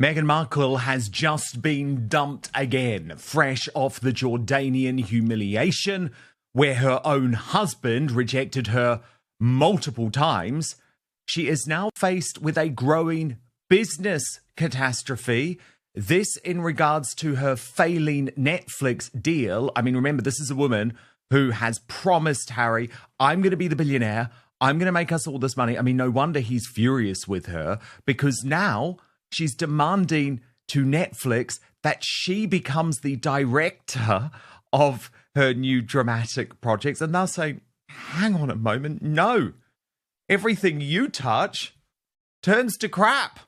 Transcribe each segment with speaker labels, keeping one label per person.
Speaker 1: Meghan Markle has just been dumped again, fresh off the Jordanian humiliation, where her own husband rejected her multiple times. She is now faced with a growing business catastrophe. This in regards to her failing Netflix deal. I mean, remember, this is a woman who has promised Harry, I'm going to be the billionaire. I'm going to make us all this money. I mean, no wonder he's furious with her, because now she's demanding to Netflix that she becomes the director of her new dramatic projects. And they're saying, hang on a moment, no. Everything you touch turns to crap.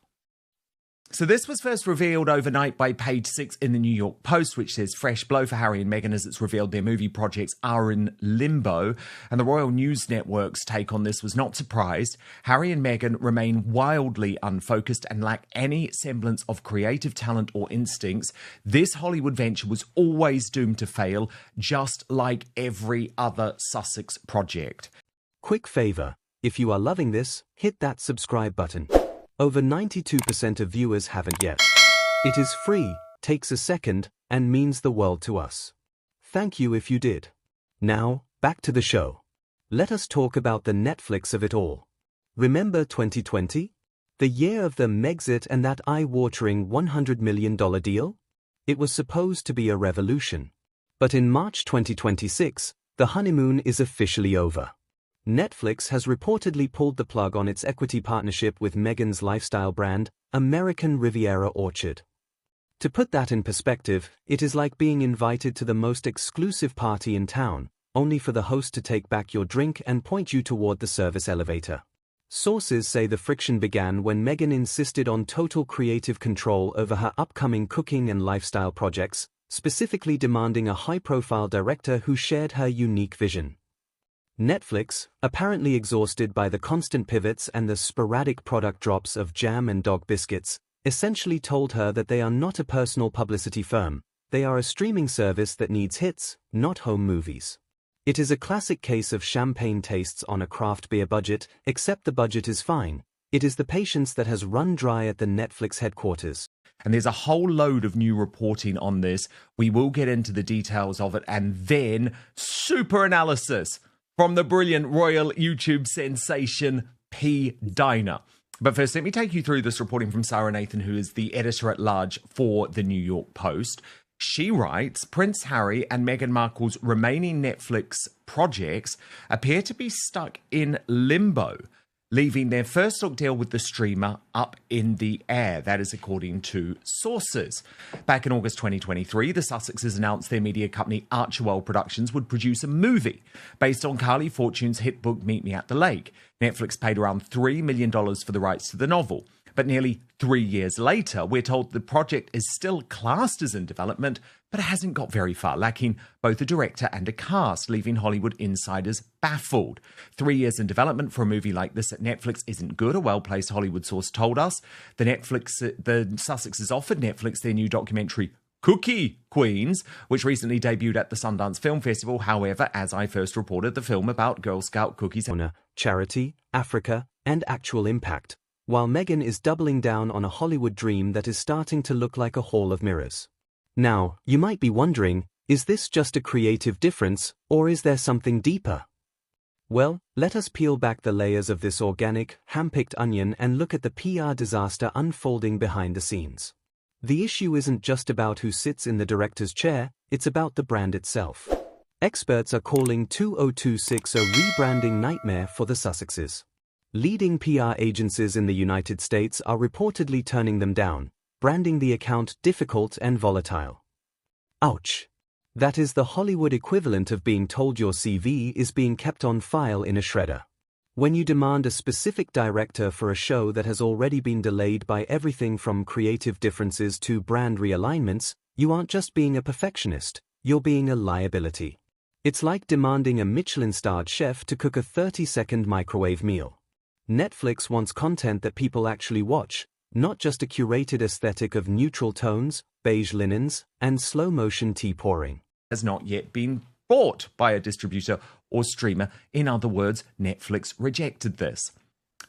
Speaker 1: So this was first revealed overnight by page 6 in the New York Post, which says, fresh blow for Harry and Meghan as it's revealed their movie projects are in limbo. And the Royal News Network's take on this was not surprised. Harry and Meghan remain wildly unfocused and lack any semblance of creative talent or instincts. This Hollywood venture was always doomed to fail, just like every other Sussex project.
Speaker 2: Quick favor, if you are loving this, hit that subscribe button. Over 92% of viewers haven't yet. It is free, takes a second, and means the world to us. Thank you if you did. Now, back to the show. Let us talk about the Netflix of it all. Remember 2020? The year of the Megxit and that eye-watering $100 million deal? It was supposed to be a revolution. But in March 2026, the honeymoon is officially over. Netflix has reportedly pulled the plug on its equity partnership with Meghan's lifestyle brand, American Riviera Orchard. To put that in perspective, it is like being invited to the most exclusive party in town, only for the host to take back your drink and point you toward the service elevator. Sources say the friction began when Meghan insisted on total creative control over her upcoming cooking and lifestyle projects, specifically demanding a high-profile director who shared her unique vision. Netflix, apparently exhausted by the constant pivots and the sporadic product drops of jam and dog biscuits, essentially told her that they are not a personal publicity firm, they are a streaming service that needs hits, not home movies. It is a classic case of champagne tastes on a craft beer budget, except the budget is fine. It is the patience that has run dry at the Netflix headquarters.
Speaker 1: And there's a whole load of new reporting on this. We will get into the details of it, and then super analysis from the brilliant royal YouTube sensation, P. Diner. But first, let me take you through this reporting from Sarah Nathan, who is the editor-at-large for the New York Post. She writes, Prince Harry and Meghan Markle's remaining Netflix projects appear to be stuck in limbo, leaving their first-look deal with the streamer up in the air. That is according to sources. Back in August 2023, the Sussexes announced their media company Archewell Productions would produce a movie based on Carly Fortune's hit book Meet Me at the Lake. Netflix paid around $3 million for the rights to the novel. But nearly 3 years later, we're told the project is still classed as in development, but it hasn't got very far, lacking both a director and a cast, leaving Hollywood insiders baffled. 3 years in development for a movie like this at Netflix isn't good, a well-placed Hollywood source told us. The Sussexes offered Netflix their new documentary, Cookie Queens, which recently debuted at the Sundance Film Festival. However, as I first reported, the film about Girl Scout cookies,
Speaker 2: charity, Africa, and actual impact, while Meghan is doubling down on a Hollywood dream that is starting to look like a hall of mirrors. Now, you might be wondering, is this just a creative difference, or is there something deeper? Well, let us peel back the layers of this organic, hand-picked onion and look at the PR disaster unfolding behind the scenes. The issue isn't just about who sits in the director's chair, it's about the brand itself. Experts are calling 2026 a rebranding nightmare for the Sussexes. Leading PR agencies in the United States are reportedly turning them down, branding the account difficult and volatile. Ouch. That is the Hollywood equivalent of being told your CV is being kept on file in a shredder. When you demand a specific director for a show that has already been delayed by everything from creative differences to brand realignments, you aren't just being a perfectionist, you're being a liability. It's like demanding a Michelin-starred chef to cook a 30-second microwave meal. Netflix wants content that people actually watch, not just a curated aesthetic of neutral tones, beige linens, and slow-motion tea pouring.
Speaker 1: Has not yet been bought by a distributor or streamer. In other words, Netflix rejected this.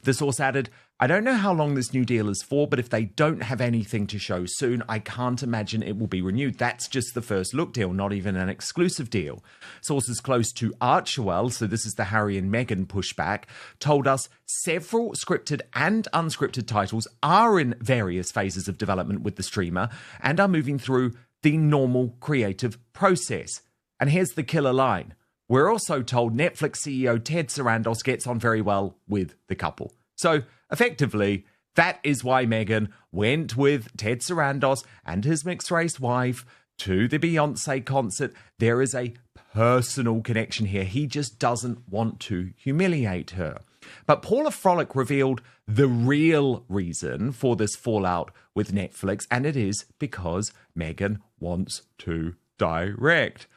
Speaker 1: The source added, I don't know how long this new deal is for, but if they don't have anything to show soon, I can't imagine it will be renewed. That's just the first look deal, not even an exclusive deal. Sources close to Archewell, so this is the Harry and Meghan pushback, told us several scripted and unscripted titles are in various phases of development with the streamer and are moving through the normal creative process. And here's the killer line. We're also told Netflix CEO Ted Sarandos gets on very well with the couple. So, effectively, that is why Meghan went with Ted Sarandos and his mixed-race wife to the Beyoncé concert. There is a personal connection here. He just doesn't want to humiliate her. But Paula Frolic revealed the real reason for this fallout with Netflix, and it is because Meghan wants to direct.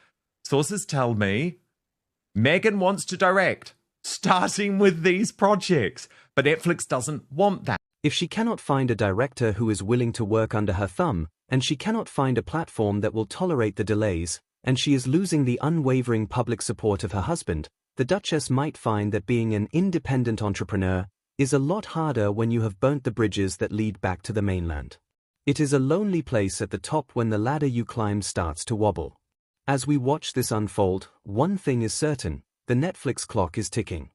Speaker 1: Sources tell me Meghan wants to direct, starting with these projects, but Netflix doesn't want that.
Speaker 2: If she cannot find a director who is willing to work under her thumb, and she cannot find a platform that will tolerate the delays, and she is losing the unwavering public support of her husband, the Duchess might find that being an independent entrepreneur is a lot harder when you have burnt the bridges that lead back to the mainland. It is a lonely place at the top when the ladder you climb starts to wobble. As we watch this unfold, one thing is certain, the Netflix clock is ticking.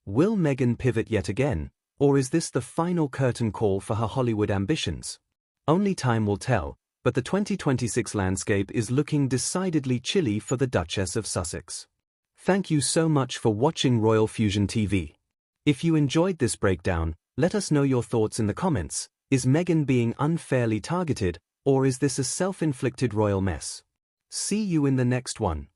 Speaker 2: Will Meghan pivot yet again, or is this the final curtain call for her Hollywood ambitions? Only time will tell, but the 2026 landscape is looking decidedly chilly for the Duchess of Sussex. Thank you so much for watching Royal Fusion TV. If you enjoyed this breakdown, let us know your thoughts in the comments. Is Meghan being unfairly targeted, or is this a self-inflicted royal mess? See you in the next one.